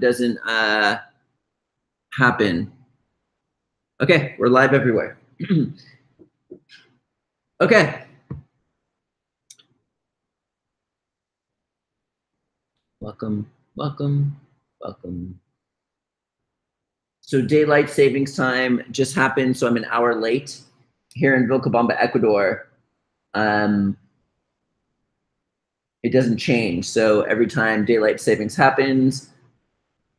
doesn't happen. Okay, we're live everywhere. Okay. Welcome, welcome, welcome. So daylight savings time just happened, so I'm an hour late here in Vilcabamba, Ecuador. It doesn't change. So every time daylight savings happens,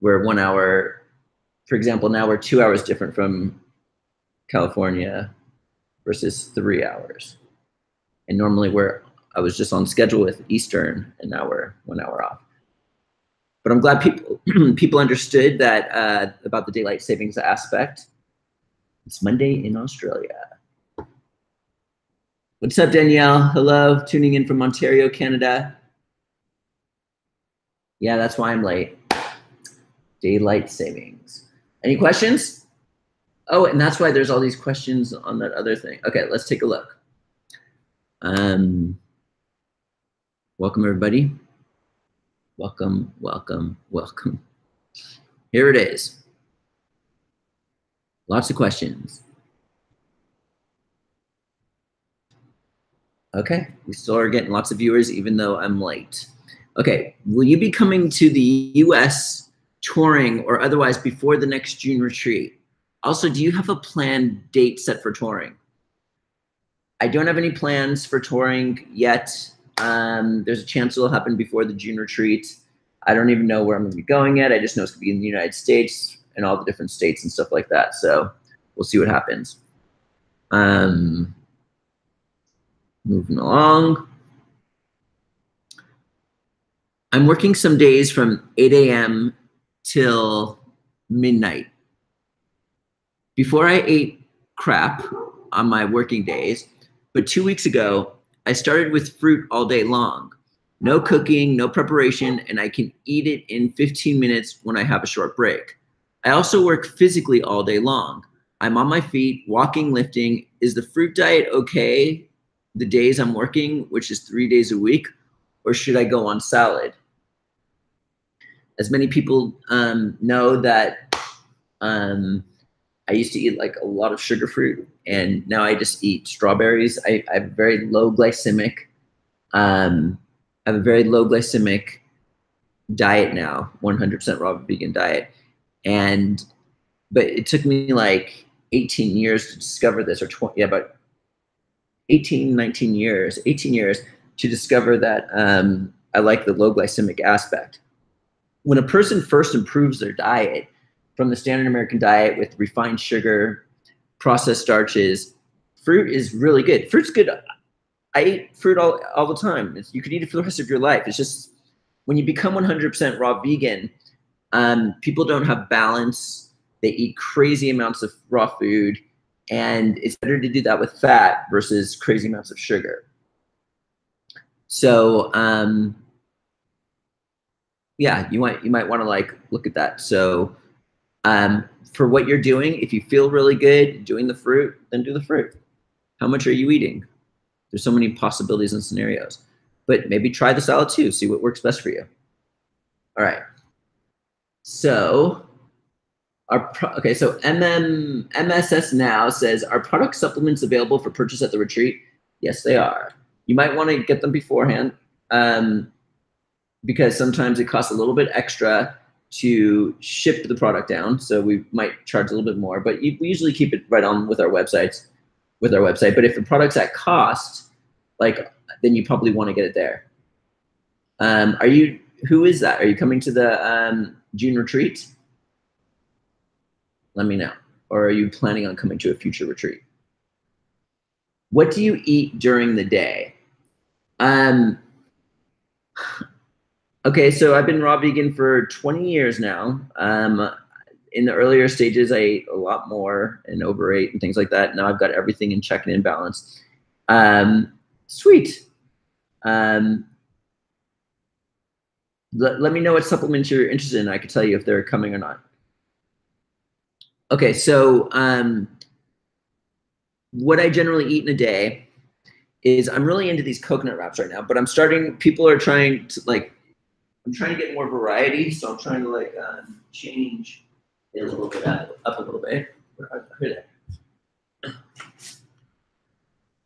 we're 1 hour. For example, now we're 2 hours different from California versus 3 hours. And normally I was just on schedule with Eastern, and now we're 1 hour off. But I'm glad people understood that about the daylight savings aspect. It's Monday in Australia. What's up, Danielle? Hello, tuning in from Ontario, Canada. Yeah, that's why I'm late. Daylight savings. Any questions? Oh, and that's why there's all these questions on that other thing. Okay, let's take a look. Welcome, everybody. Welcome, welcome, welcome. Here it is. Lots of questions. Okay, we still are getting lots of viewers even though I'm late. Okay, will you be coming to the US touring or otherwise before the next June retreat? Also, do you have a planned date set for touring? I don't have any plans for touring yet. There's a chance it'll happen before the June retreat. I don't even know where I'm gonna be going yet. I just know it's gonna be in the United States and all the different states and stuff like that. So we'll see what happens. Moving along. I'm working some days from 8 a.m. till midnight. Before I ate crap on my working days, but 2 weeks ago, I started with fruit all day long. No cooking, no preparation, and I can eat it in 15 minutes when I have a short break. I also work physically all day long. I'm on my feet, walking, lifting. Is the fruit diet okay the days I'm working, which is 3 days a week, or should I go on salad? As many people know that I used to eat like a lot of sugar fruit, and now I just eat strawberries. I have very low glycemic. I have a very low glycemic diet now, 100% raw vegan diet. But it took me like 18 years to discover this, or 20, yeah, about 18 years to discover that I like the low glycemic aspect. When a person first improves their diet from the standard American diet with refined sugar, processed starches, fruit is really good. Fruit's good. I eat fruit all the time. You could eat it for the rest of your life. It's just when you become 100% raw vegan, people don't have balance. They eat crazy amounts of raw food, and it's better to do that with fat versus crazy amounts of sugar. So yeah, you might want to like look at that. So for what you're doing, if you feel really good doing the fruit, then do the fruit. How much are you eating? There's so many possibilities and scenarios, but maybe try the salad too. See what works best for you. All right. So so MSS Now says, are product supplements available for purchase at the retreat? Yes, they are. You might want to get them beforehand because sometimes it costs a little bit extra to ship the product down. So we might charge a little bit more, but we usually keep it right on with our website. But if the product's at cost, then you probably want to get it there. Who is that? Are you coming to the June retreat? Let me know. Or are you planning on coming to a future retreat? What do you eat during the day? Okay, so I've been raw vegan for 20 years now. In the earlier stages, I ate a lot more and overate and things like that. Now I've got everything in check and in balance. Sweet. Let me know what supplements you're interested in. I can tell you if they're coming or not. Okay, so what I generally eat in a day is I'm really into these coconut wraps right now, but people are trying to I'm trying to get more variety, so I'm trying to like change it a little bit up a little bit. Here they are.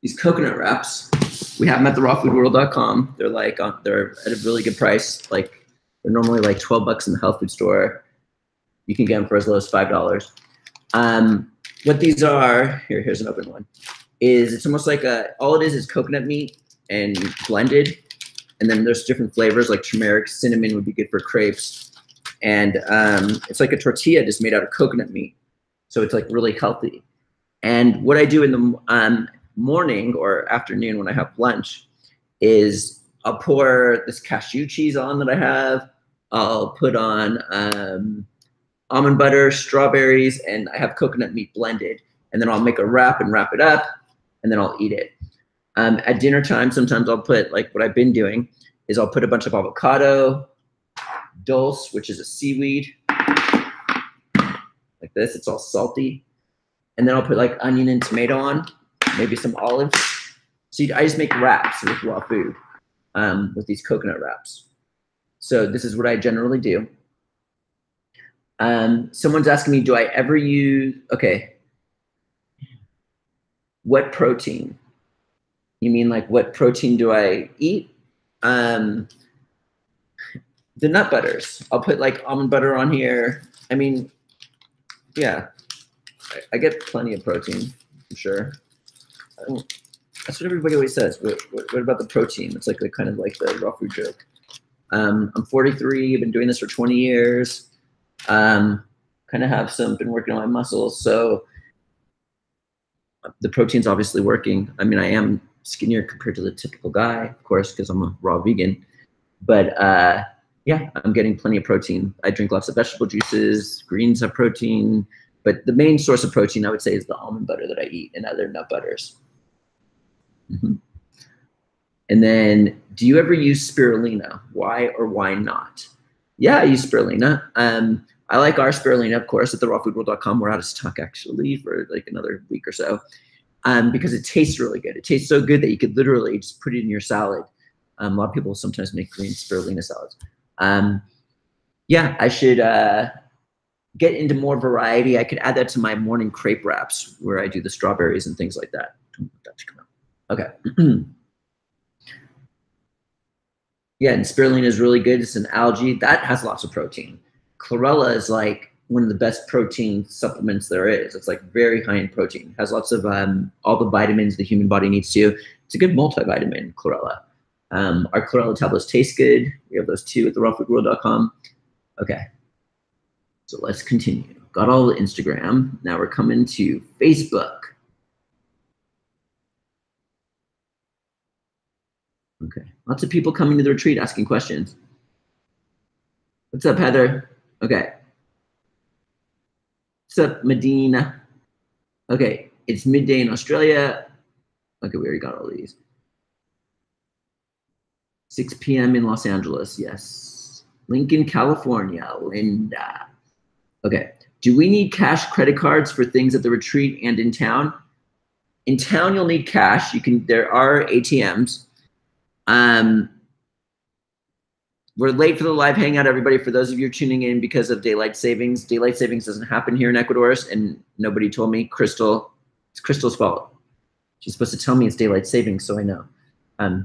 These coconut wraps, we have them at the rawfoodworld.com. They're like they're at a really good price. Like they're normally like 12 bucks in the health food store. You can get them for as low as $5. What these are, here's an open one, is it's almost like all it is coconut meat and blended. And then there's different flavors like turmeric, cinnamon would be good for crepes. And it's like a tortilla just made out of coconut meat. So it's like really healthy. And what I do in the morning or afternoon when I have lunch is I'll pour this cashew cheese on that I have. I'll put on almond butter, strawberries, and I have coconut meat blended. And then I'll make a wrap and wrap it up, and then I'll eat it. At dinner time, sometimes I'll put, like what I've been doing, is I'll put a bunch of avocado, dulse, which is a seaweed, like this. It's all salty. And then I'll put like onion and tomato on, maybe some olives. So I just make wraps with raw food with these coconut wraps. So this is what I generally do. Someone's asking me, do I ever use, okay, what protein? You mean like what protein do I eat? The nut butters. I'll put like almond butter on here. I mean, yeah, I get plenty of protein, I'm sure. That's what everybody always says. What about the protein? It's like the kind of like the raw food joke. I'm 43, I've been doing this for 20 years. Kind of have been working on my muscles. So the protein's obviously working. I mean, I am skinnier compared to the typical guy, of course, because I'm a raw vegan. But yeah, I'm getting plenty of protein. I drink lots of vegetable juices. Greens have protein. But the main source of protein, I would say, is the almond butter that I eat and other nut butters. Mm-hmm. And then, do you ever use spirulina? Why or why not? Yeah, I use spirulina. I like our spirulina, of course, at the rawfoodworld.com. We're out of stock, actually, for like another week or so, because it tastes really good. It tastes so good that you could literally just put it in your salad. A lot of people sometimes make green spirulina salads. Yeah, I should get into more variety. I could add that to my morning crepe wraps where I do the strawberries and things like that. Okay. Yeah, and spirulina is really good. It's an algae that has lots of protein. Chlorella is like one of the best protein supplements there is. It's like very high in protein. It has lots of all the vitamins the human body needs to. It's a good multivitamin, chlorella. Our chlorella tablets taste good. We have those too at the rawfoodworld.com. Okay, so let's continue. Got all the Instagram. Now we're coming to Facebook. Okay, lots of people coming to the retreat asking questions. What's up, Heather? Okay. What's up, Medina? Okay, it's midday in Australia. Okay, we already got all these. 6 p.m. in Los Angeles, yes. Lincoln, California, Linda. Okay, do we need cash credit cards for things at the retreat and in town? In town, you'll need cash. There are ATMs. We're late for the live hangout, everybody. For those of you tuning in because of daylight savings doesn't happen here in Ecuador, and nobody told me. It's Crystal's fault. She's supposed to tell me it's daylight savings, so I know.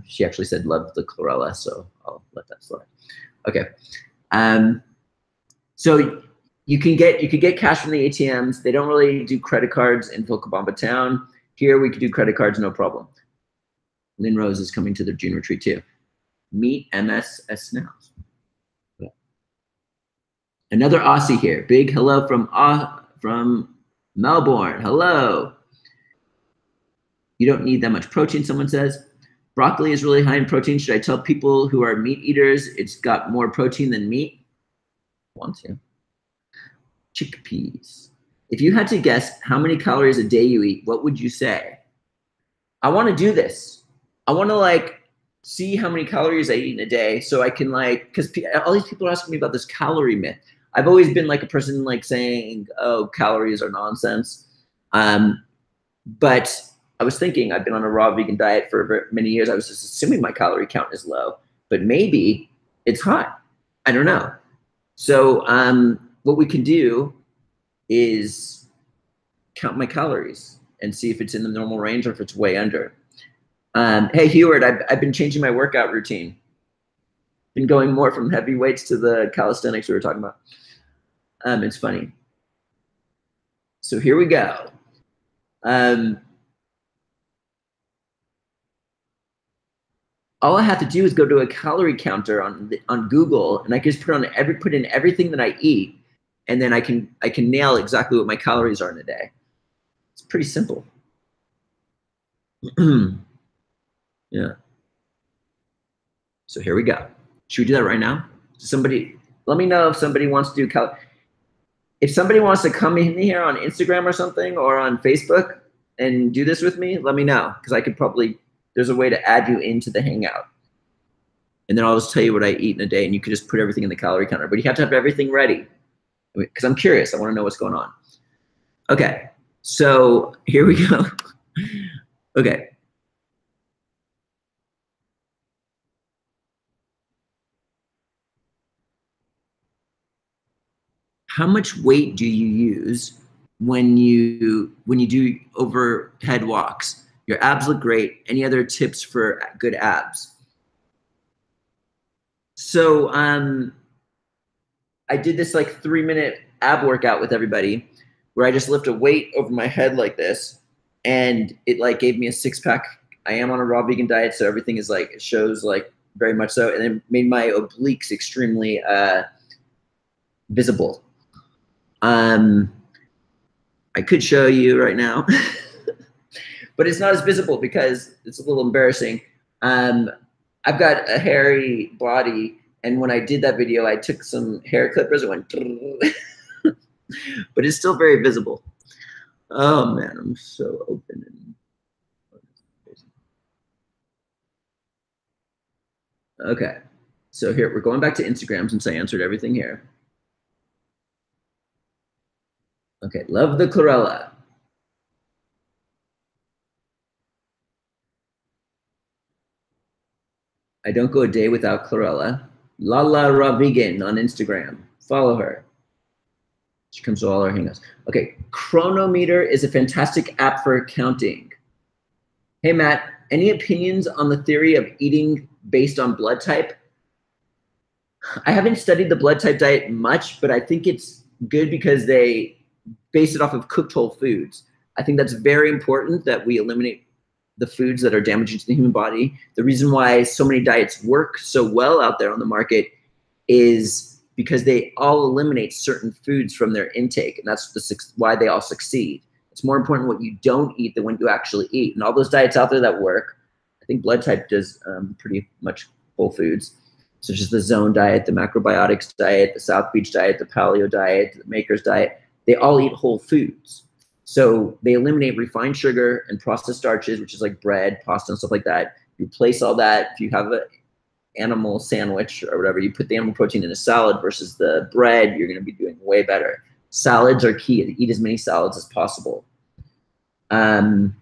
She actually said love the chlorella, so I'll let that slide. Okay. So you could get cash from the ATMs. They don't really do credit cards in Vilcabamba town. Here we could do credit cards, no problem. Lynn Rose is coming to the June retreat too. Meet MSS now. Yeah. Another Aussie here. Big hello from Melbourne. Hello. You don't need that much protein, someone says. Broccoli is really high in protein. Should I tell people who are meat eaters it's got more protein than meat? Want to. Chickpeas. If you had to guess how many calories a day you eat, what would you say? I want to do this. I want to like see how many calories I eat in a day so I can like, because all these people are asking me about this calorie myth. I've always been like a person like saying, oh, calories are nonsense. But I was thinking, I've been on a raw vegan diet for many years. I was just assuming my calorie count is low, but maybe it's high. I don't know. So what we can do is count my calories and see if it's in the normal range or if it's way under. Hey, Heward, I've been changing my workout routine. Been going more from heavy weights to the calisthenics we were talking about. It's funny. So here we go. All I have to do is go to a calorie counter on Google, and I can just put in everything that I eat, and then I can nail exactly what my calories are in a day. It's pretty simple. Yeah. So here we go. Should we do that right now? Somebody, let me know if somebody wants to do if somebody wants to come in here on Instagram or something or on Facebook and do this with me, let me know, because I could probably, there's a way to add you into the hangout. And then I'll just tell you what I eat in a day, and you could just put everything in the calorie counter. But you have to have everything ready, because I'm curious. I want to know what's going on. Okay, so here we go. Okay. How much weight do you use when you do overhead walks? Your abs look great. Any other tips for good abs? So I did this like 3-minute ab workout with everybody where I just lift a weight over my head like this, and it like gave me a 6-pack. I am on a raw vegan diet, so everything is like, it shows like very much so, and it made my obliques extremely visible. I could show you right now, but it's not as visible because it's a little embarrassing. I've got a hairy body, and when I did that video, I took some hair clippers and went, but it's still very visible. Oh man, I'm so open. Okay, so here, we're going back to Instagram since I answered everything here. Okay, love the chlorella. I don't go a day without chlorella. Lala Ravigan on Instagram. Follow her. She comes to all our hangouts. Okay, Chronometer is a fantastic app for counting. Hey, Matt, any opinions on the theory of eating based on blood type? I haven't studied the blood type diet much, but I think it's good because they base it off of cooked whole foods. I think that's very important that we eliminate the foods that are damaging to the human body. The reason why so many diets work so well out there on the market is because they all eliminate certain foods from their intake, and that's why they all succeed. It's more important what you don't eat than what you actually eat. And all those diets out there that work, I think blood type does pretty much whole foods, such as the Zone diet, the macrobiotics diet, the South Beach diet, the paleo diet, the Maker's diet. They all eat whole foods. So they eliminate refined sugar and processed starches, which is like bread, pasta, and stuff like that. You replace all that. If you have an animal sandwich or whatever, you put the animal protein in a salad versus the bread, you're going to be doing way better. Salads are key. Eat as many salads as possible. But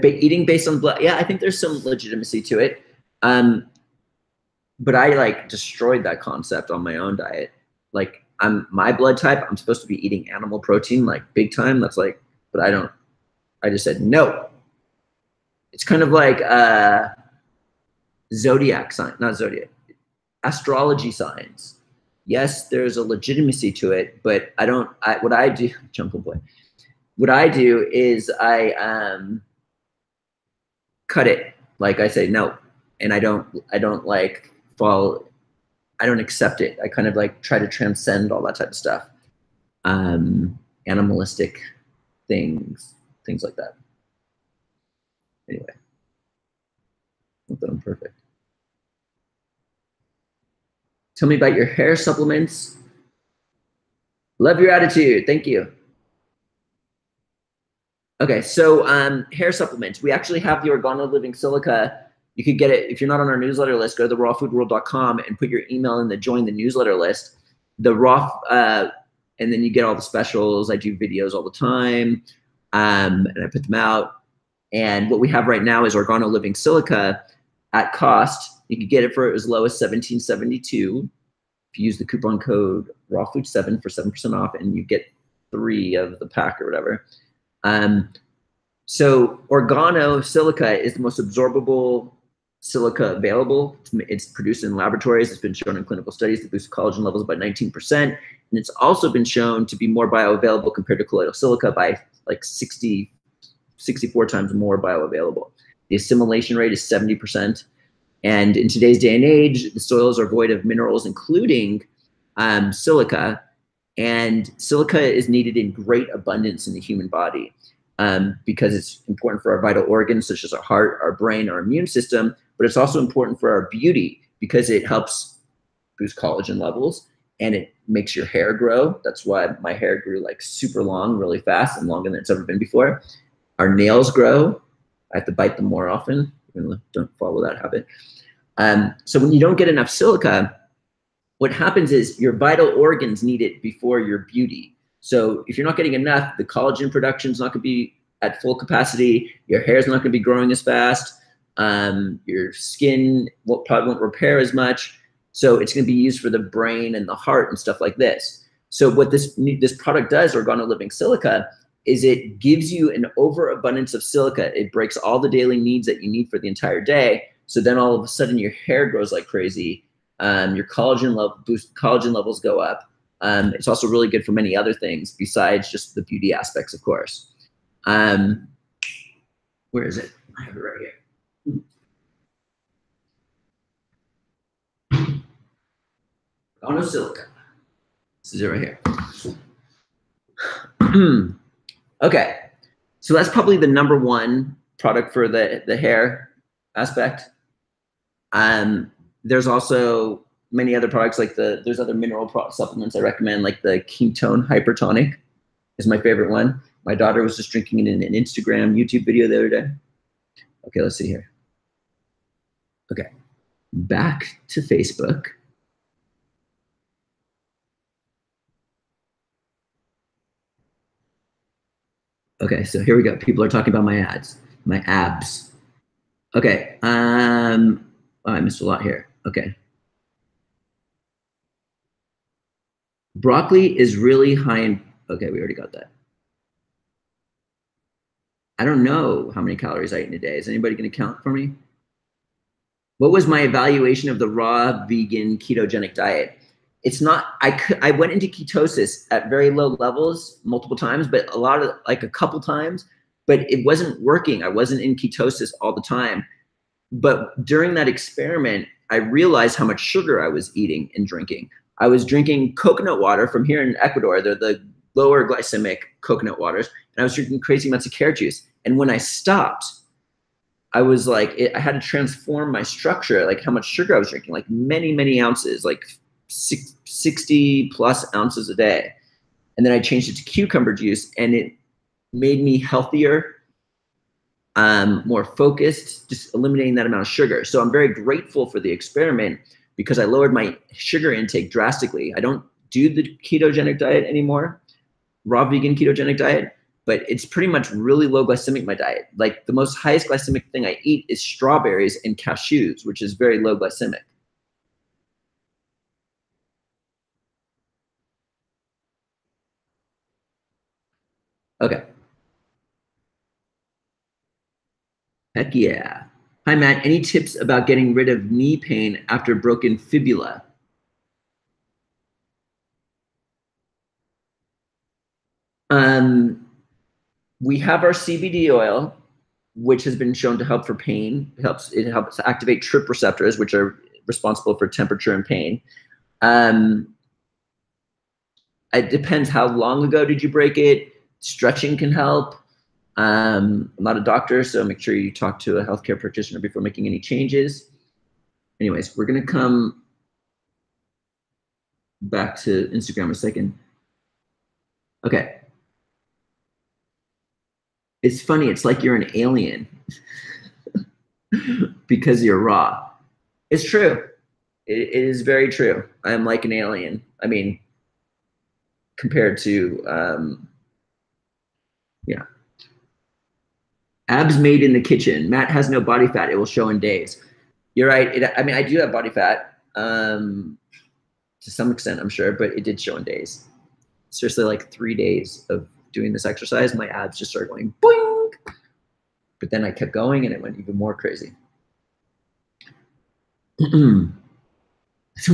eating based on blood, yeah, I think there's some legitimacy to it. But I like destroyed that concept on my own diet. Like, my blood type, I'm supposed to be eating animal protein like big time. That's like, but I don't. I just said no. It's kind of like zodiac sign, not zodiac, astrology signs. Yes, there's a legitimacy to it, but I don't. What I do, Jungle Boy. What I do is I cut it. Like I say no, and I don't like fall. I don't accept it. I kind of like try to transcend all that type of stuff. Animalistic things like that. Anyway, not that I'm perfect. Tell me about your hair supplements. Love your attitude. Thank you. Okay, so hair supplements. We actually have the Organo Living Silica. You could get it if you're not on our newsletter list. Go to therawfoodworld.com and put your email in the join the newsletter list. The raw, and then you get all the specials. I do videos all the time, and I put them out. And what we have right now is Organo Living Silica, at cost. You can get it for as low as $17.72 if you use the coupon code rawfood7 for 7% off, and you get 3 of the pack or whatever. So organosilica is the most absorbable silica available. It's produced in laboratories. It's been shown in clinical studies to boost collagen levels by 19%. And it's also been shown to be more bioavailable compared to colloidal silica by like 64 times more bioavailable. The assimilation rate is 70%. And in today's day and age, the soils are void of minerals, including silica. And silica is needed in great abundance in the human body because it's important for our vital organs, such as our heart, our brain, our immune system. But it's also important for our beauty because it helps boost collagen levels and it makes your hair grow. That's why my hair grew like super long, really fast, and longer than it's ever been before. Our nails grow. I have to bite them more often. Don't follow that habit. So when you don't get enough silica, what happens is your vital organs need it before your beauty. So if you're not getting enough, the collagen production is not going to be at full capacity. Your hair is not going to be growing as fast. Your skin probably won't repair as much. So it's going to be used for the brain and the heart and stuff like this. So what this product does, Organoliving Silica, is it gives you an overabundance of silica. It breaks all the daily needs that you need for the entire day. So then all of a sudden your hair grows like crazy. Your collagen levels go up. It's also really good for many other things besides just the beauty aspects, of course. Where is it? I have it right here. Organosilica. This is it right here. Okay, so that's probably the #1 product for the hair aspect. There's also many other products like there's other mineral supplements I recommend, like the ketone hypertonic is my favorite one. My daughter was just drinking it in an Instagram, YouTube video the other day. Okay, let's see here. Okay, back to Facebook. Okay, so here we go. People are talking about my abs. Okay, oh, I missed a lot here. Okay. Broccoli is really high in, okay, we already got that. I don't know how many calories I eat in a day. Is anybody going to count for me? What was my evaluation of the raw vegan ketogenic diet? It's not, I went into ketosis at very low levels multiple times, but a couple times, but it wasn't working. I wasn't in ketosis all the time. But during that experiment, I realized how much sugar I was eating and drinking. I was drinking coconut water from here in Ecuador. They're the lower glycemic coconut waters. And I was drinking crazy amounts of carrot juice. And when I stopped, I was like, I had to transform my structure, like how much sugar I was drinking, like many, many ounces, like 60 plus ounces a day. And then I changed it to cucumber juice and it made me healthier, more focused, just eliminating that amount of sugar. So I'm very grateful for the experiment because I lowered my sugar intake drastically. I don't do the ketogenic diet anymore, raw vegan ketogenic diet, but it's pretty much really low glycemic, my diet. Like the most highest glycemic thing I eat is strawberries and cashews, which is very low glycemic. Okay. Heck yeah. Hi, Matt. Any tips about getting rid of knee pain after broken fibula? We have our CBD oil, which has been shown to help for pain. It helps activate TRP receptors, which are responsible for temperature and pain. It depends how long ago did you break it. Stretching can help. I'm not a doctor, so make sure you talk to a healthcare practitioner before making any changes. Anyways, we're gonna come back to Instagram a second. Okay. It's funny, it's like you're an alien because you're raw. It's true. It is very true. I'm like an alien. I mean, compared to, yeah. Abs made in the kitchen. Matt has no body fat. It will show in days. You're right. I mean, I do have body fat to some extent, I'm sure, but it did show in days. Seriously, like 3 days of doing this exercise, my abs just started going boing. But then I kept going and it went even more crazy. Someone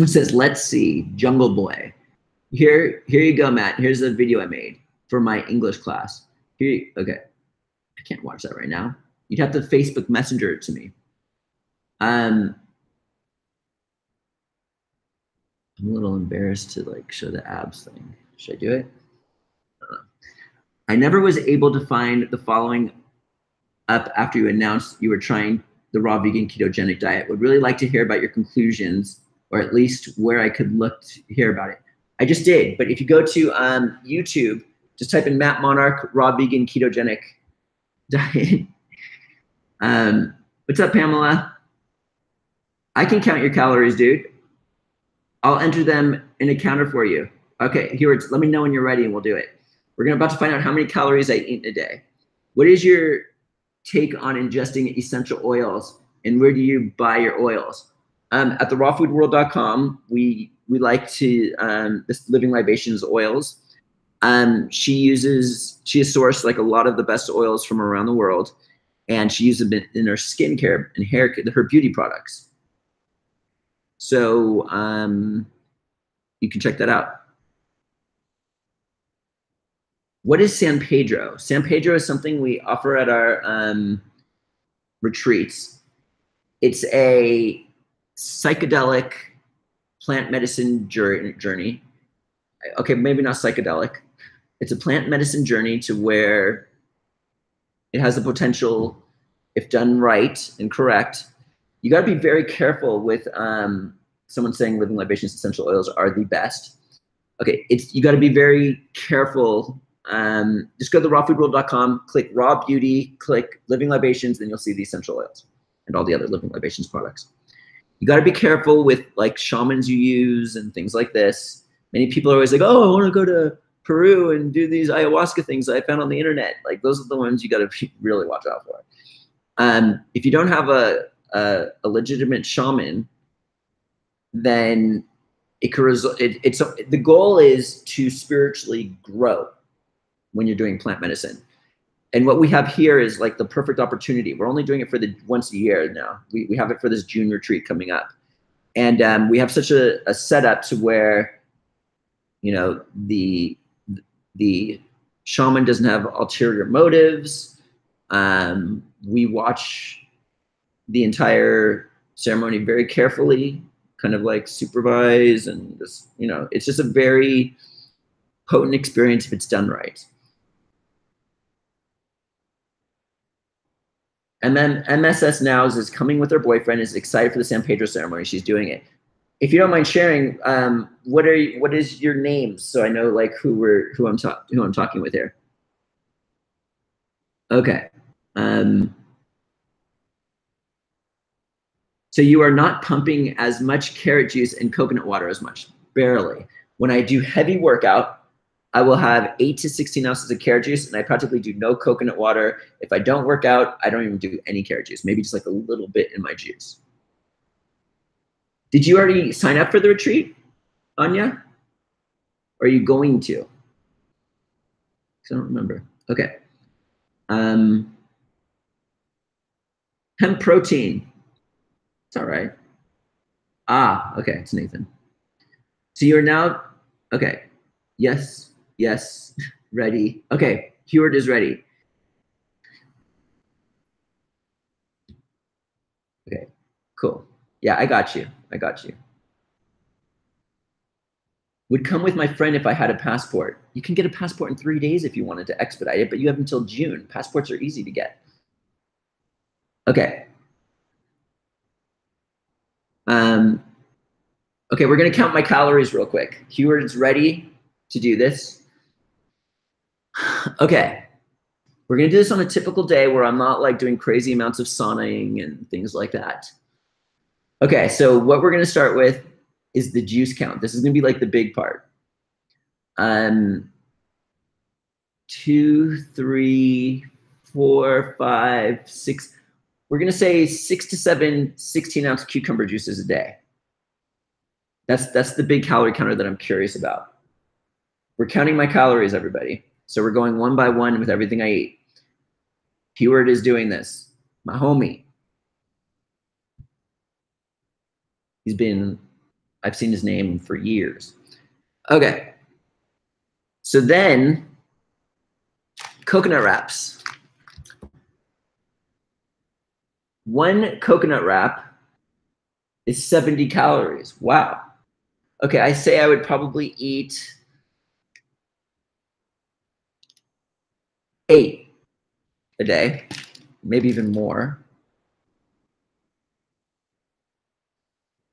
says, let's see, Jungle Boy. Here you go, Matt. Here's a video I made for my English class. Okay. I can't watch that right now. You'd have to Facebook Messenger it to me. I'm a little embarrassed to like show the abs thing. Should I do it? I never was able to find the following up after you announced you were trying the raw vegan ketogenic diet. Would really like to hear about your conclusions, or at least where I could look to hear about it. I just did, but if you go to YouTube, just type in Matt Monarch raw vegan ketogenic diet. What's up, Pamela? I can count your calories, dude. I'll enter them in a counter for you. Okay, here, let me know when you're ready and we'll do it. We're about to find out how many calories I eat in a day. What is your take on ingesting essential oils, and where do you buy your oils? At the rawfoodworld.com, we like to, this Living Libations oils. She has sourced like a lot of the best oils from around the world, and she uses them in her skincare and hair, her beauty products. So you can check that out. What is San Pedro? San Pedro is something we offer at our retreats. It's a psychedelic plant medicine journey. Okay, maybe not psychedelic. It's a plant medicine journey to where it has the potential, if done right and correct. You got to be very careful with someone saying Living Libations essential oils are the best. Okay, you got to be very careful. Just go to rawfoodworld.com, click raw beauty, click Living Libations, then you'll see the essential oils and all the other Living Libations products. You got to be careful with like shamans you use and things like this. Many people are always like, oh, I want to go to Peru and do these ayahuasca things I found on the internet. Like those are the ones you got to really watch out for. If you don't have a legitimate shaman, then it could result. The goal is to spiritually grow when you're doing plant medicine. And what we have here is like the perfect opportunity. We're only doing it for once a year now. We have it for this June retreat coming up. And we have such a setup to where, you know, the shaman doesn't have ulterior motives. We watch the entire ceremony very carefully, kind of like supervise, and just, you know, it's just a very potent experience if it's done right. And then MSS Nows is coming with her boyfriend, is excited for the San Pedro ceremony. She's doing it. If you don't mind sharing, what is your name, so I know like who I'm talking with here. Okay. So you are not pumping as much carrot juice and coconut water as much, barely. When I do heavy workout, I will have 8 to 16 ounces of carrot juice, and I practically do no coconut water. If I don't work out, I don't even do any carrot juice, maybe just like a little bit in my juice. Did you already sign up for the retreat, Anya? Or are you going to? I don't remember. Okay. Hemp protein. It's all right. Ah, okay, it's Nathan. So you're now, okay. Yes, yes, ready. Okay, Heward is ready. Okay, cool. Yeah, I got you. Would come with my friend if I had a passport. You can get a passport in 3 days if you wanted to expedite it, but you have until June. Passports are easy to get. Okay. Okay, we're gonna count my calories real quick. Heward's ready to do this. Okay. We're gonna do this on a typical day where I'm not like doing crazy amounts of sauning and things like that. Okay, so what we're gonna start with is the juice count. This is gonna be like the big part. 2, 3, 4, 5, 6. we're going to say 6 to 7 16-ounce cucumber juices a day. That's the big calorie counter that I'm curious about. We're counting my calories, everybody. So we're going one by one with everything I eat. Keyword is doing this. My homie. I've seen his name for years. Okay. So then, coconut wraps. One coconut wrap is 70 calories. Wow. Okay, I say I would probably eat 8 a day, maybe even more.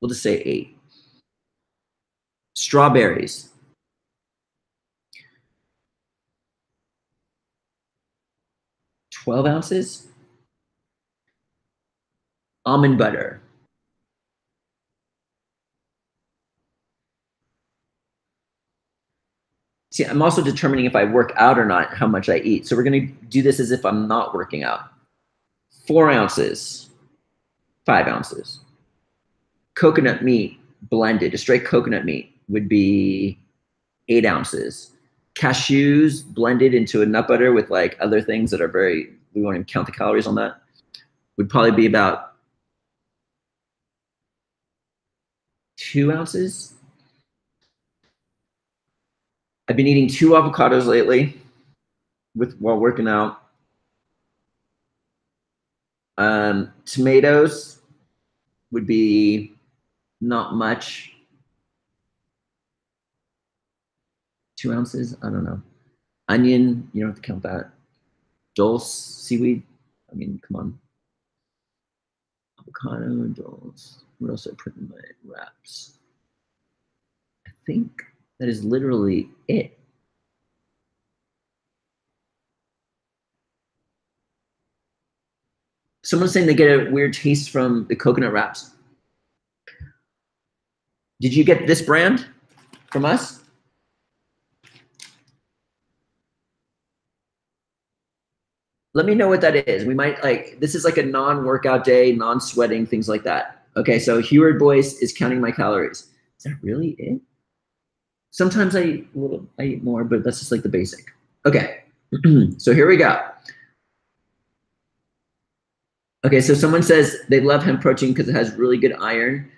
We'll just say 8. Strawberries. $12 ounces. Almond butter. See, I'm also determining if I work out or not, how much I eat. So we're going to do this as if I'm not working out. 4 ounces, 5 ounces. Coconut meat blended, a straight coconut meat would be 8 ounces. Cashews blended into a nut butter with like other things that are we won't even count the calories on that, would probably be about 2 ounces. I've been eating 2 avocados lately while working out. Tomatoes would be not much. 2 ounces, I don't know. Onion, you don't have to count that. Dulse, seaweed, I mean, come on. Avocado, dulse. What else I put in my wraps? I think that is literally it. Someone's saying they get a weird taste from the coconut wraps. Did you get this brand from us? Let me know what that is. We might this is like a non-workout day, non-sweating, things like that. Okay, so Heward Boyce is counting my calories. Is that really it? Sometimes I eat more, but that's just like the basic. Okay, so here we go. Okay, so someone says they love hemp protein because it has really good iron.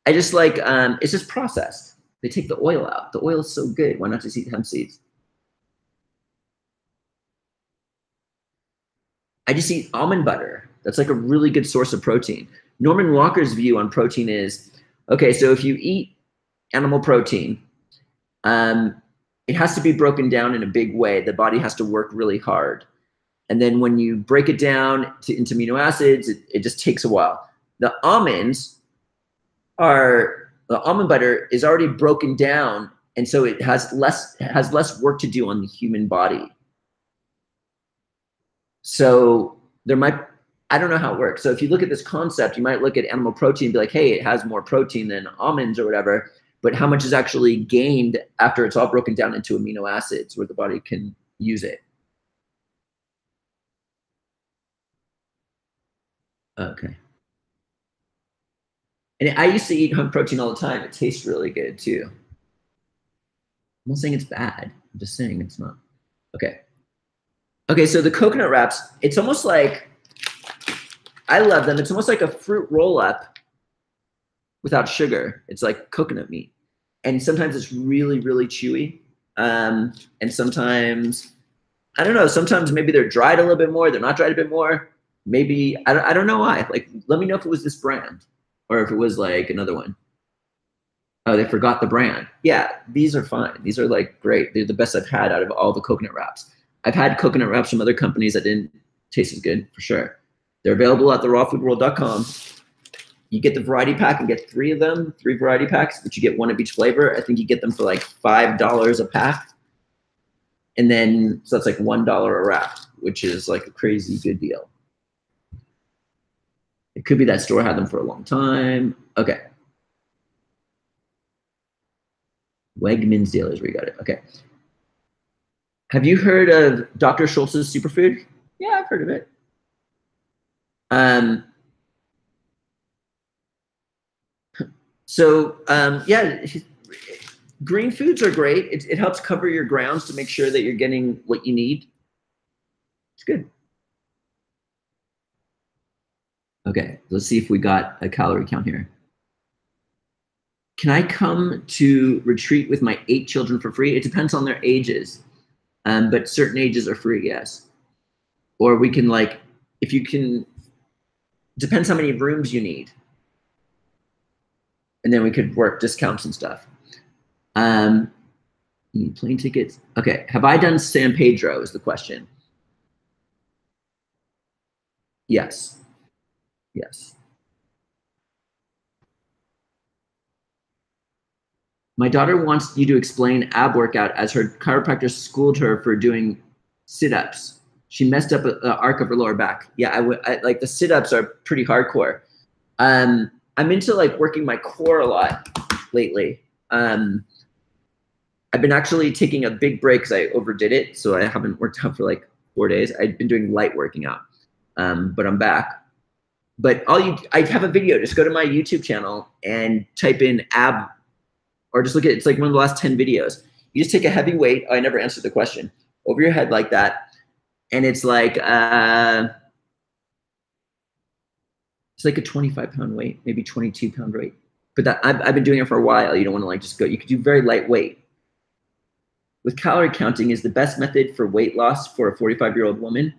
I just like, it's just processed. They take the oil out. The oil is so good. Why not just eat hemp seeds? I just eat almond butter. That's like a really good source of protein. Norman Walker's view on protein is, okay, so if you eat animal protein, it has to be broken down in a big way. The body has to work really hard. And then when you break it down into amino acids, it just takes a while. The almond butter is already broken down, and so it has less work to do on the human body. So I don't know how it works. So if you look at this concept, you might look at animal protein and be like, hey, it has more protein than almonds or whatever, but how much is actually gained after it's all broken down into amino acids where the body can use it? Okay. And I used to eat hemp protein all the time. It tastes really good too. I'm not saying it's bad. I'm just saying it's not. Okay. Okay, so the coconut wraps, it's almost like, I love them. It's almost like a fruit roll-up without sugar. It's like coconut meat. And sometimes it's really, really chewy. And sometimes, I don't know, sometimes maybe they're dried a little bit more. They're not dried a bit more. Maybe, I don't know why. Like, let me know if it was this brand or if it was like another one. Oh, they forgot the brand. Yeah, these are fine. These are like great. They're the best I've had out of all the coconut wraps. I've had coconut wraps from other companies that didn't taste as good, for sure. They're available at therawfoodworld.com. You get the variety pack and get 3 of them, 3 variety packs, but you get 1 of each flavor. I think you get them for like $5 a pack. And then, so that's like $1 a wrap, which is like a crazy good deal. It could be that store had them for a long time. Okay. Wegmans dealers, we got it. Okay. Have you heard of Dr. Schultz's superfood? Yeah, I've heard of it. Um, yeah, green foods are great. It helps cover your grounds to make sure that you're getting what you need. It's good. Okay, let's see if we got a calorie count here. Can I come to retreat with my 8 children for free? It depends on their ages, but certain ages are free, yes. Or we can like, if you can, depends how many rooms you need. And then we could work discounts and stuff. You need plane tickets. Okay, have I done San Pedro is the question. Yes, yes. My daughter wants you to explain ab workout as her chiropractor schooled her for doing sit-ups. She messed up the arc of her lower back. Yeah, I like the sit-ups are pretty hardcore. I'm into like working my core a lot lately. I've been actually taking a big break because I overdid it, so I haven't worked out for like 4 days. I've been doing light working out, but I'm back. But I have a video. Just go to my YouTube channel and type in ab, or just look at it's like one of the last 10 videos. You just take a heavy weight. Oh, I never answered the question. Over your head like that, and it's like a 25-pound weight, maybe 22-pound weight. But that I've been doing it for a while. You don't want to like just go. You could do very lightweight. With calorie counting is the best method for weight loss for a 45-year-old woman.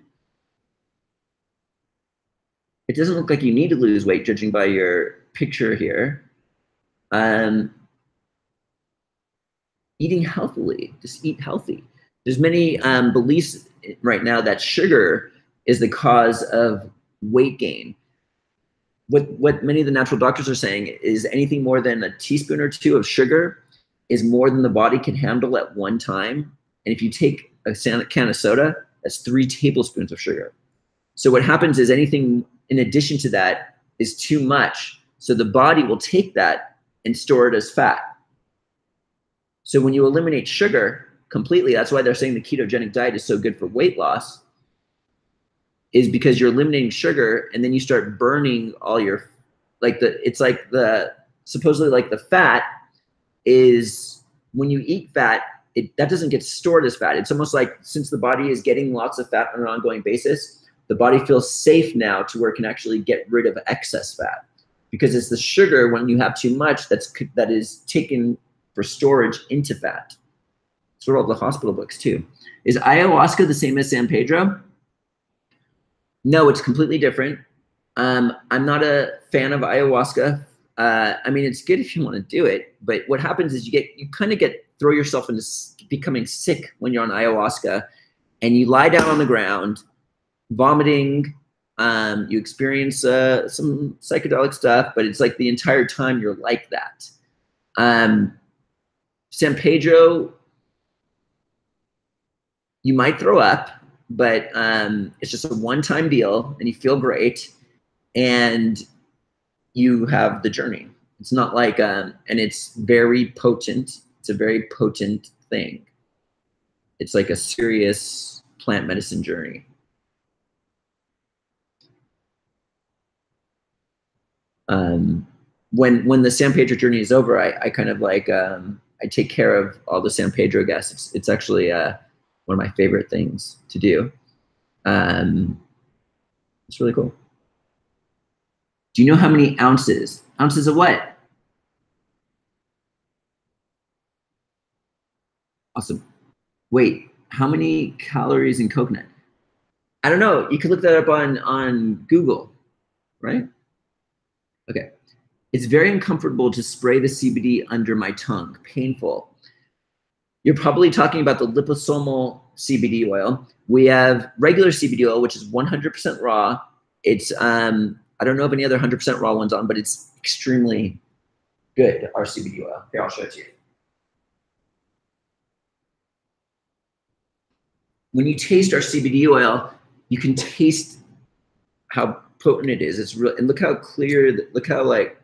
It doesn't look like you need to lose weight judging by your picture here. Eating healthily, just eat healthy. There's many beliefs right now that sugar is the cause of weight gain. What many of the natural doctors are saying is anything more than a teaspoon or 2 of sugar is more than the body can handle at one time. And if you take a can of soda, that's 3 tablespoons of sugar. So what happens is anything in addition to that is too much. So the body will take that and store it as fat. So when you eliminate sugar completely, that's why they're saying the ketogenic diet is so good for weight loss, is because you're eliminating sugar and then you start burning all your, supposedly like the fat is when you eat fat, that doesn't get stored as fat. It's almost like since the body is getting lots of fat on an ongoing basis, the body feels safe now to where it can actually get rid of excess fat, because it's the sugar when you have too much that is taken for storage into fat. That's what all the hospital books too. Is ayahuasca the same as San Pedro? No, it's completely different. I'm not a fan of ayahuasca. I mean, it's good if you want to do it, but what happens is you kind of throw yourself into becoming sick when you're on ayahuasca, and you lie down on the ground, vomiting. You experience some psychedelic stuff, but it's like the entire time you're like that. San Pedro, you might throw up, but it's just a one-time deal, and you feel great, and you have the journey. It's not like, and it's very potent. It's a very potent thing. It's like a serious plant medicine journey. When the San Pedro journey is over, I kind of like, I take care of all the San Pedro guests. It's actually one of my favorite things to do. It's really cool. Do you know how many ounces? Ounces of what? Awesome. Wait, how many calories in coconut? I don't know. You could look that up on Google, right? Okay. It's very uncomfortable to spray the CBD under my tongue. Painful. You're probably talking about the liposomal CBD oil. We have regular CBD oil, which is 100% raw. It's I don't know of any other 100% raw ones on, but it's extremely good, our CBD oil. Here, I'll show it to you. When you taste our CBD oil, you can taste how potent it is. It's real, and look how clear, look how like,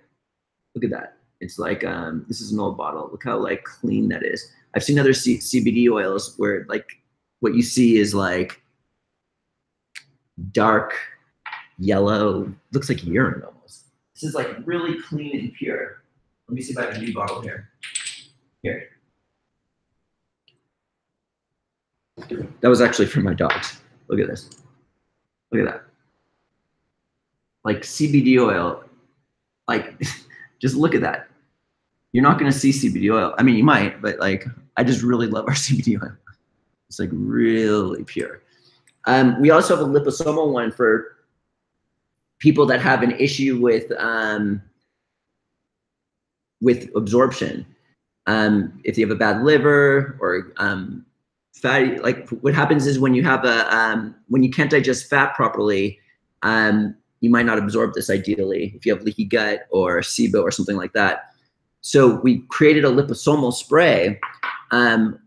look at that. It's like, this is an old bottle. Look how like clean that is. I've seen other CBD oils where like what you see is like dark, yellow. Looks like urine almost. This is like really clean and pure. Let me see if I have a new bottle here. Here. That was actually for my dogs. Look at this. Look at that. Like CBD oil. Like, just look at that. You're not going to see CBD oil. I mean, you might, but like, I just really love our CBD oil. It's like really pure. We also have a liposomal one for people that have an issue with absorption. If you have a bad liver or fatty, like what happens is when you have when you can't digest fat properly, you might not absorb this ideally if you have leaky gut or SIBO or something like that. So we created a liposomal spray,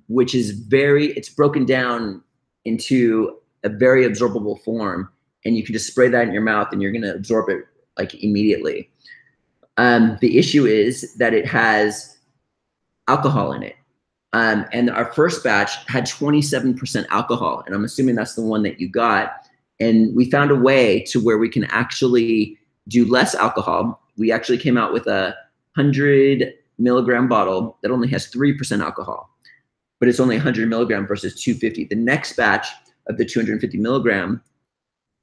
which is it's broken down into a very absorbable form, and you can just spray that in your mouth and you're going to absorb it like immediately. The issue is that it has alcohol in it. And our first batch had 27% alcohol, and I'm assuming that's the one that you got. And we found a way to where we can actually do less alcohol. We actually came out with a 100 milligram bottle that only has 3% alcohol, but it's only 100 milligram versus 250. The next batch of the 250 milligram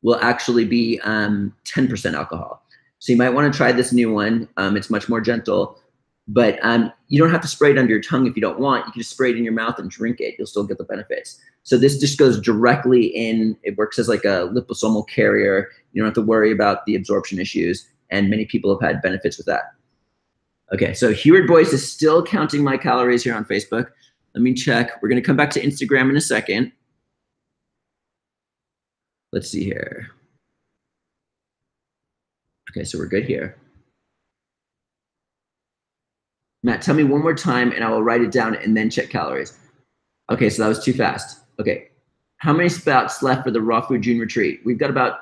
will actually be 10% alcohol. So you might want to try this new one. It's much more gentle, but you don't have to spray it under your tongue if you don't want. You can just spray it in your mouth and drink it. You'll still get the benefits. So this just goes directly in. It works as like a liposomal carrier. You don't have to worry about the absorption issues, and many people have had benefits with that. Okay, so Heward Boyce is still counting my calories here on Facebook. Let me check. We're going to come back to Instagram in a second. Let's see here. Okay, so we're good here. Matt, tell me one more time and I will write it down and then check calories. Okay, so that was too fast. Okay, how many spots left for the Raw Food June retreat? We've got about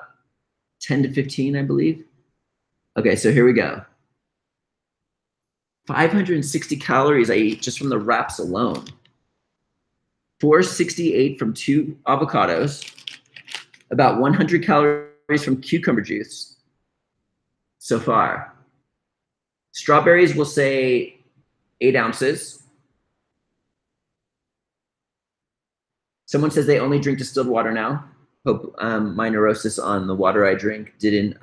10 to 15, I believe. Okay, so here we go. 560 calories I eat just from the wraps alone. 468 from 2 avocados. About 100 calories from cucumber juice so far. Strawberries, will say 8 ounces. Someone says they only drink distilled water now. Hope my neurosis on the water I drink didn't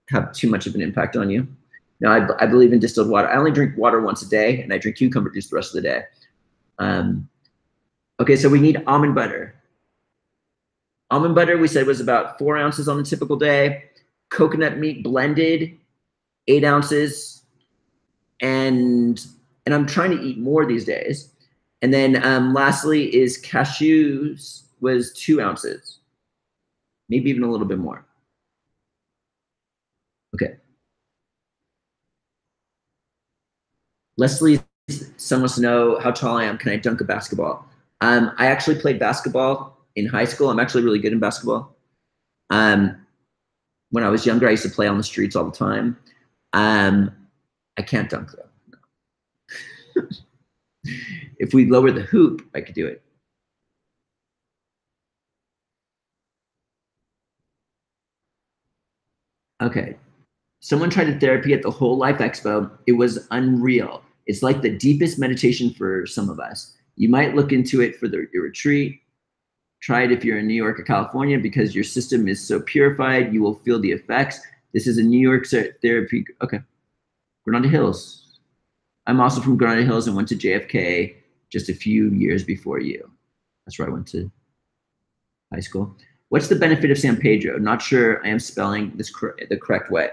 have too much of an impact on you. No, I believe in distilled water. I only drink water once a day, and I drink cucumber juice the rest of the day. Okay, so we need almond butter. Almond butter, we said, was about 4 ounces on a typical day. Coconut meat blended, 8 ounces. And I'm trying to eat more these days. And then lastly is cashews was 2 ounces, maybe even a little bit more. Okay. Leslie wants to know how tall I am. Can I dunk a basketball? I actually played basketball in high school. I'm actually really good in basketball. When I was younger, I used to play on the streets all the time. I can't dunk though. No. If we lower the hoop, I could do it. Okay. Someone tried a therapy at the Whole Life Expo. It was unreal. It's like the deepest meditation for some of us. You might look into it for your retreat. Try it if you're in New York or California because your system is so purified, you will feel the effects. This is a New York therapy. Okay. Granada Hills. I'm also from Granada Hills and went to JFK just a few years before you. That's where I went to high school. What's the benefit of San Pedro? Not sure I am spelling this the correct way.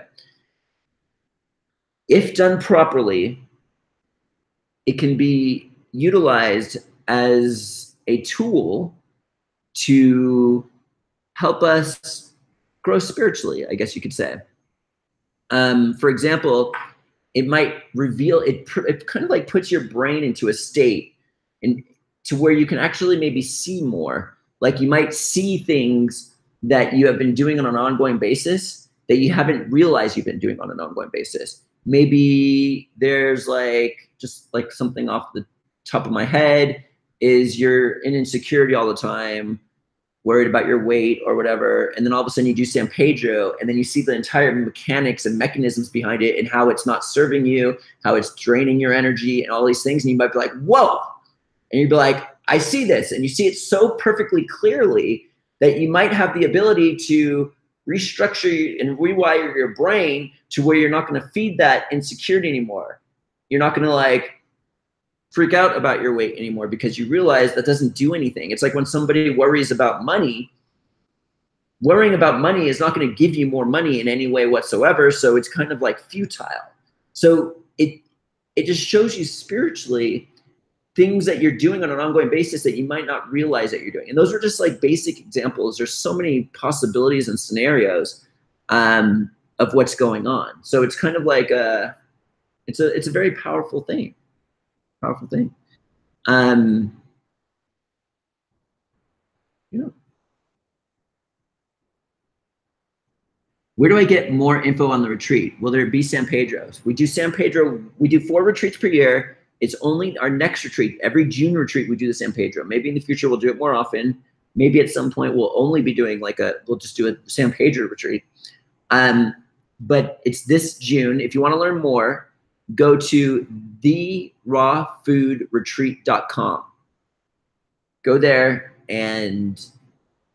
If done properly, it can be utilized as a tool to help us grow spiritually, I guess you could say. For example, it might reveal, it kind of like puts your brain into a state and to where you can actually maybe see more. Like you might see things that you have been doing on an ongoing basis that you haven't realized you've been doing on an ongoing basis. Maybe there's like, just like something off the top of my head is you're in insecurity all the time. worried about your weight or whatever, and then all of a sudden you do San Pedro, and then you see the entire mechanics and mechanisms behind it and how it's not serving you, how it's draining your energy and all these things, and you might be like, whoa, and you'd be like, I see this, and you see it so perfectly clearly that you might have the ability to restructure and rewire your brain to where you're not going to feed that insecurity anymore. You're not going to like freak out about your weight anymore because you realize that doesn't do anything. It's like when somebody worries about money, worrying about money is not going to give you more money in any way whatsoever. So it's kind of like futile. So it just shows you spiritually things that you're doing on an ongoing basis that you might not realize that you're doing. And those are just like basic examples. There's so many possibilities and scenarios of what's going on. So it's kind of like it's a very powerful thing. Powerful thing. You know, where do I get more info on the retreat? Will there be San Pedro's? We do San Pedro. We do 4 retreats per year. It's only our next retreat. Every June retreat, we do the San Pedro. Maybe in the future, we'll do it more often. Maybe at some point, we'll only be doing we'll just do a San Pedro retreat. But it's this June. If you want to learn more, go to therawfoodretreat.com. Go there and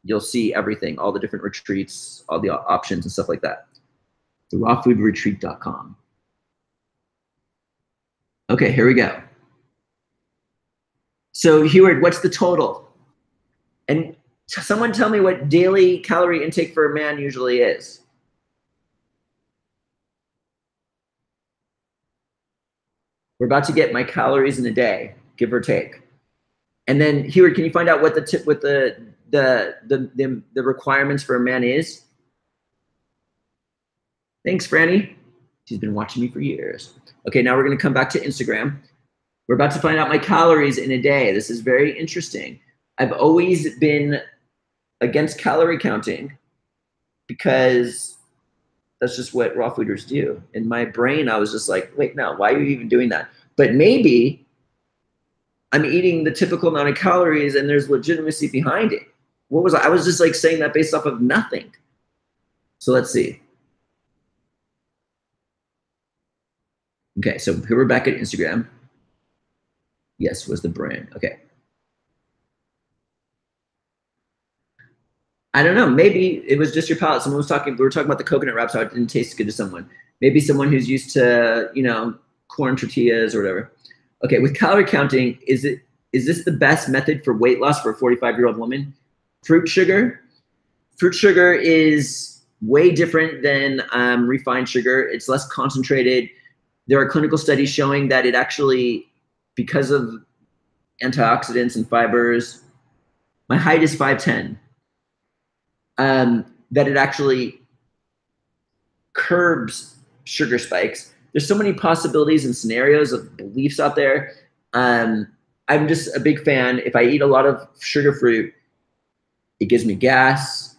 you'll see everything, all the different retreats, all the options and stuff like that. Therawfoodretreat.com. Okay, here we go. So Heward, what's the total? And someone tell me what daily calorie intake for a man usually is. We're about to get my calories in a day, give or take. And then Heward, can you find out what the requirements for a man is? Thanks, Franny. She's been watching me for years. Okay, now we're going to come back to Instagram. We're about to find out my calories in a day. This is very interesting. I've always been against calorie counting because that's just what raw fooders do. In my brain, I was just like, wait, no, why are you even doing that? But maybe I'm eating the typical amount of calories and there's legitimacy behind it. What was I was just like saying that based off of nothing. So let's see. Okay, so here we're back at Instagram. Yes, was the brand. Okay. I don't know. Maybe it was just your palate. Someone was talking, we were talking about the coconut wraps, how it didn't taste good to someone. Maybe someone who's used to, you know, corn tortillas or whatever. Okay, with calorie counting, is this the best method for weight loss for a 45-year-old woman? Fruit sugar. Fruit sugar is way different than refined sugar. It's less concentrated. There are clinical studies showing that it actually, because of antioxidants and fibers, my height is 5'10", that it actually curbs sugar spikes. There's so many possibilities and scenarios of beliefs out there. I'm just a big fan. If I eat a lot of sugar fruit, it gives me gas.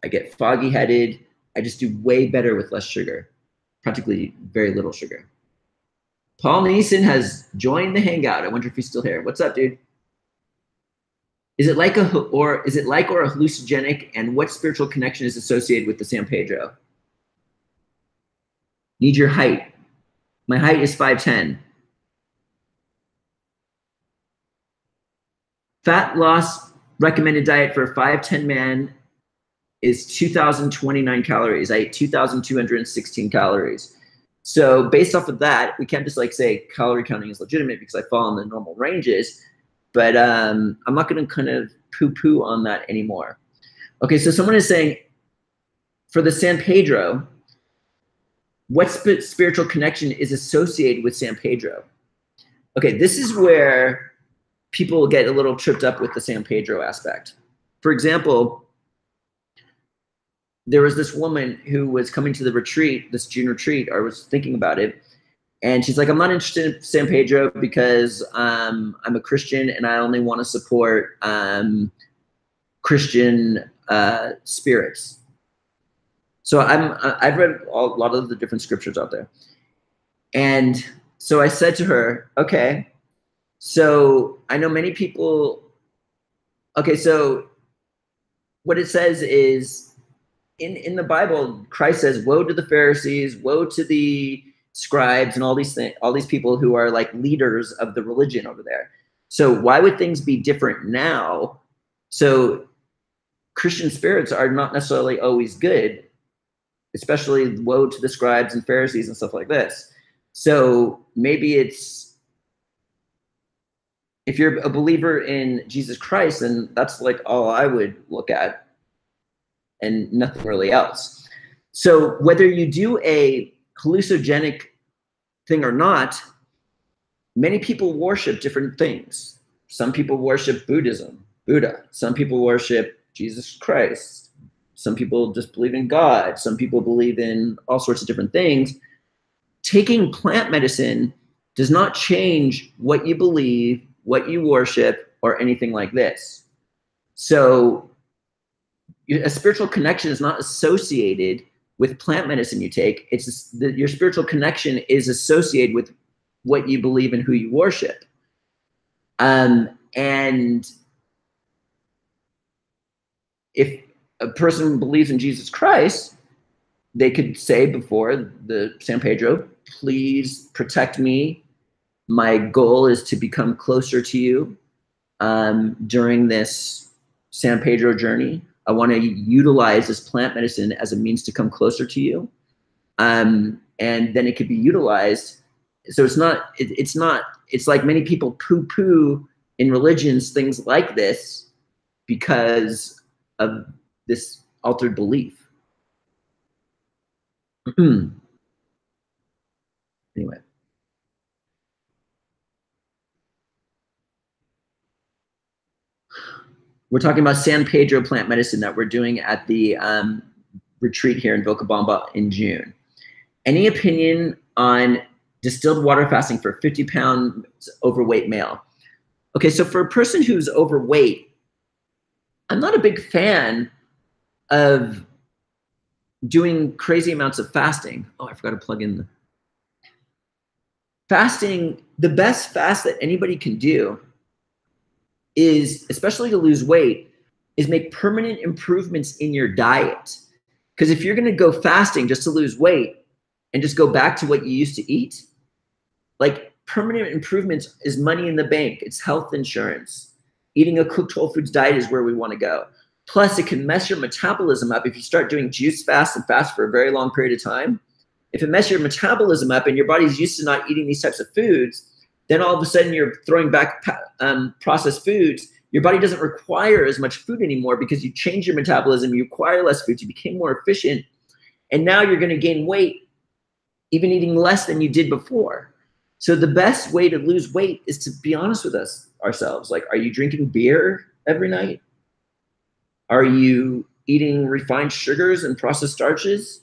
I get foggy headed. I just do way better with less sugar, practically very little sugar. Paul Neeson has joined the hangout. I wonder if he's still here. What's up, dude? Is it like a hallucinogenic, and what spiritual connection is associated with the San Pedro? Need your height. My height is 5'10". Fat loss recommended diet for a 5'10" man is 2,029 calories. I ate 2,216 calories. So based off of that, we can't just like say calorie counting is legitimate because I fall in the normal ranges, but I'm not going to kind of poo-poo on that anymore. Okay, so someone is saying, for the San Pedro, what spiritual connection is associated with San Pedro? Okay, this is where people get a little tripped up with the San Pedro aspect. For example, there was this woman who was coming to the retreat, this June retreat, or was thinking about it. And she's like, I'm not interested in San Pedro because I'm a Christian and I only want to support Christian spirits. So I've read a lot of the different scriptures out there. And so I said to her, okay, so I know many people, okay, so what it says is in the Bible, Christ says, woe to the Pharisees, woe to the scribes and all these things, all these people who are like leaders of the religion over there. So why would things be different now? So Christian spirits are not necessarily always good, especially woe to the scribes and Pharisees and stuff like this. So maybe it's, if you're a believer in Jesus Christ, then that's like all I would look at and nothing really else. So whether you do a hallucinogenic thing or not, many people worship different things. Some people worship Buddha. Some people worship Jesus Christ. Some people just believe in God. Some people believe in all sorts of different things. Taking plant medicine does not change what you believe, what you worship, or anything like this. So a spiritual connection is not associated with plant medicine you take. It's just that your spiritual connection is associated with what you believe and who you worship. And if a person believes in Jesus Christ, they could say before the San Pedro, please protect me. My goal is to become closer to you during this San Pedro journey. I want to utilize this plant medicine as a means to come closer to you. And then it could be utilized. So it's like many people poo-poo in religions, things like this, because of this altered belief. Anyway. We're talking about San Pedro plant medicine that we're doing at the retreat here in Vilcabamba in June. Any opinion on distilled water fasting for 50 pounds overweight male? Okay, so for a person who's overweight, I'm not a big fan of doing crazy amounts of fasting. Oh, I forgot to plug in the fasting. The best fast that anybody can do is, especially to lose weight, is make permanent improvements in your diet. Because if you're going to go fasting just to lose weight and just go back to what you used to eat, like permanent improvements is money in the bank. It's health insurance. Eating a cooked whole foods diet is where we want to go. Plus, it can mess your metabolism up if you start doing juice fast and fast for a very long period of time. If it messes your metabolism up and your body's used to not eating these types of foods, then all of a sudden you're throwing back processed foods. Your body doesn't require as much food anymore because you changed your metabolism, you require less food, you became more efficient, and now you're going to gain weight even eating less than you did before. So the best way to lose weight is to be honest with ourselves. Like, are you drinking beer every night? Are you eating refined sugars and processed starches?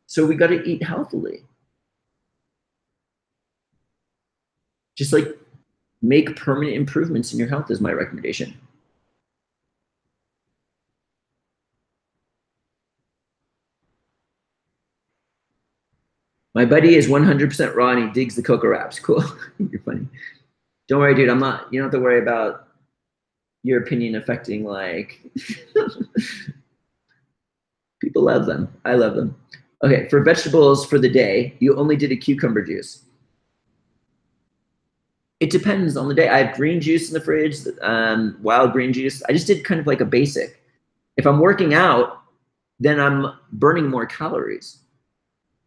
So we got to eat healthily. Just like make permanent improvements in your health is my recommendation. My buddy is 100% raw and he digs the cocoa wraps. Cool. You're funny. Don't worry, dude. You don't have to worry about your opinion affecting, like, people love them. I love them. Okay. For vegetables for the day, you only did a cucumber juice. It depends on the day. I have green juice in the fridge, wild green juice. I just did kind of like a basic. If I'm working out, then I'm burning more calories.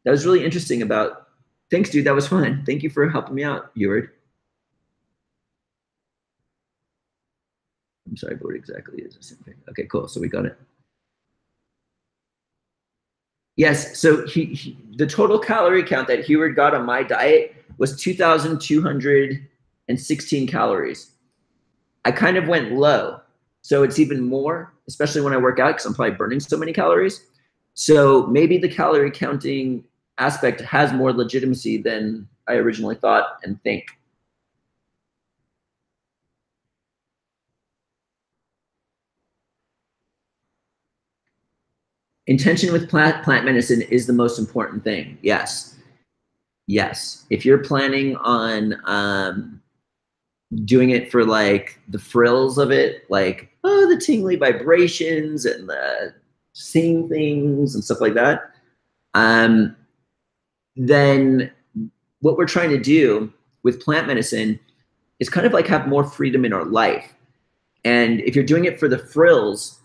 That was really interesting about, thanks, dude. That was fun. Thank you for helping me out, Eward. I'm sorry, but what exactly is the same thing? Okay, cool. So we got it. Yes, so the total calorie count that Heward got on my diet was 2,216 calories. I kind of went low, so it's even more, especially when I work out because I'm probably burning so many calories. So maybe the calorie counting aspect has more legitimacy than I originally thought and think. Intention with plant medicine is the most important thing. Yes. Yes. If you're planning on doing it for like the frills of it, like, oh, the tingly vibrations and the seeing things and stuff like that, then what we're trying to do with plant medicine is kind of like have more freedom in our life. And if you're doing it for the frills,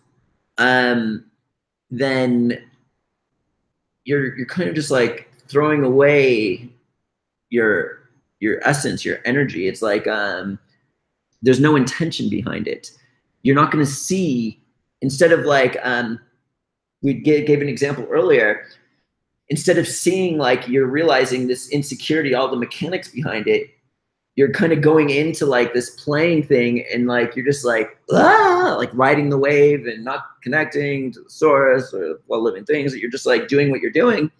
then you're kind of just like throwing away your essence, your energy. It's like there's no intention behind it. You're not going to see, instead of like we gave an example earlier, instead of seeing like you're realizing this insecurity, all the mechanics behind it, you're kind of going into like this playing thing, and like you're just like like riding the wave and not connecting to the source or well living things. That you're just like doing what you're doing.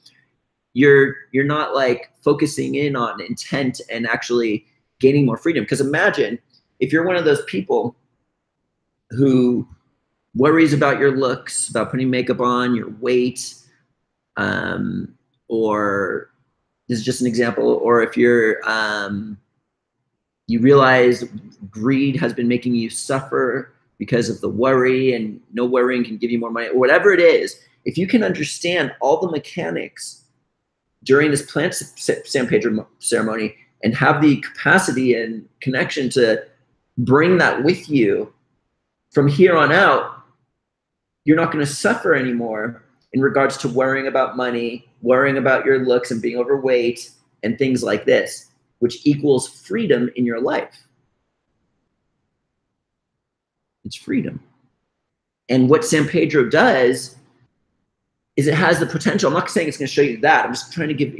You're not like focusing in on intent and actually gaining more freedom. Because imagine if you're one of those people who worries about your looks, about putting makeup on, your weight, or this is just an example, or if you're you realize greed has been making you suffer because of the worry, and no worrying can give you more money, or whatever it is. If you can understand all the mechanics during this plant San Pedro ceremony and have the capacity and connection to bring that with you from here on out, you're not going to suffer anymore in regards to worrying about money, worrying about your looks and being overweight and things like this, which equals freedom in your life. It's freedom. And what San Pedro does is it has the potential. I'm not saying it's going to show you that. I'm just trying to give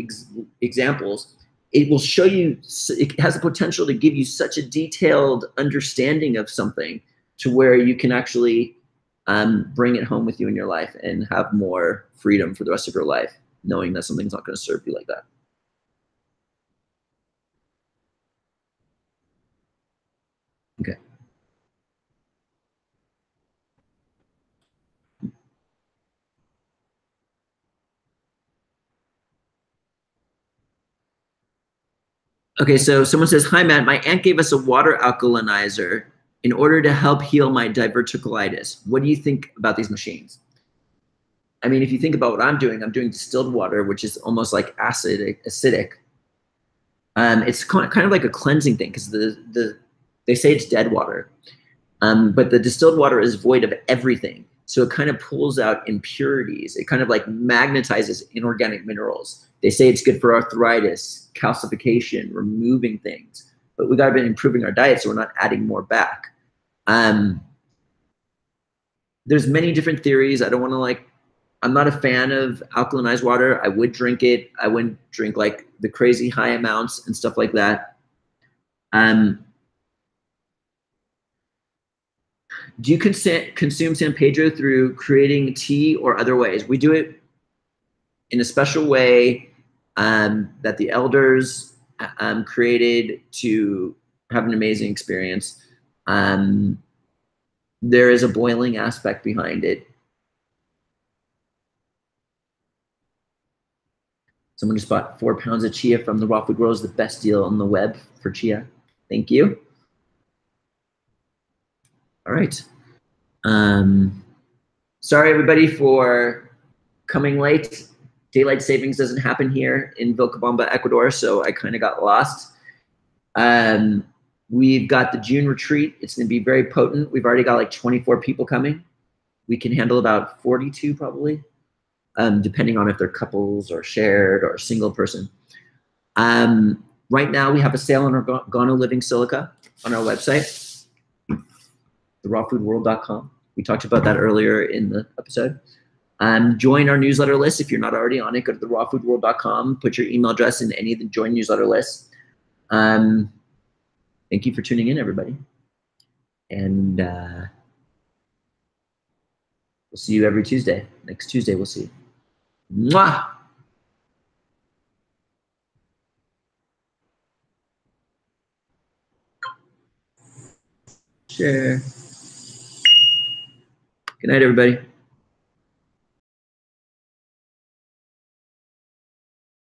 examples. It will show you, it has the potential to give you such a detailed understanding of something to where you can actually bring it home with you in your life and have more freedom for the rest of your life, knowing that something's not going to serve you like that. Okay. Okay, so someone says, hi, Matt, my aunt gave us a water alkalinizer in order to help heal my diverticulitis. What do you think about these machines? I mean, if you think about what I'm doing distilled water, which is almost like acidic. It's kind of like a cleansing thing because they say it's dead water, but the distilled water is void of everything. So it kind of pulls out impurities. It kind of like magnetizes inorganic minerals. They say it's good for arthritis, calcification, removing things. But we got to be improving our diet so we're not adding more back. There's many different theories. I don't want to like, I'm not a fan of alkalinized water. I would drink it. I wouldn't drink like the crazy high amounts and stuff like that. Do you consume San Pedro through creating tea or other ways? We do it in a special way that the elders created to have an amazing experience. There is a boiling aspect behind it. Someone just bought 4 pounds of chia from the Raw Food World. Is the best deal on the web for chia. Thank you. All right. Sorry, everybody, for coming late. Daylight savings doesn't happen here in Vilcabamba, Ecuador, so I kind of got lost. We've got the June retreat. It's going to be very potent. We've already got like 24 people coming. We can handle about 42 probably, depending on if they're couples or shared or a single person. Right now, we have a sale on our Gano Living Silica on our website, therawfoodworld.com. We talked about that earlier in the episode. Join our newsletter list. If you're not already on it, go to therawfoodworld.com, put your email address in any of the join newsletter lists. Thank you for tuning in, everybody. And we'll see you every Tuesday. Next Tuesday, we'll see you. Mwah! Share. Good night, everybody.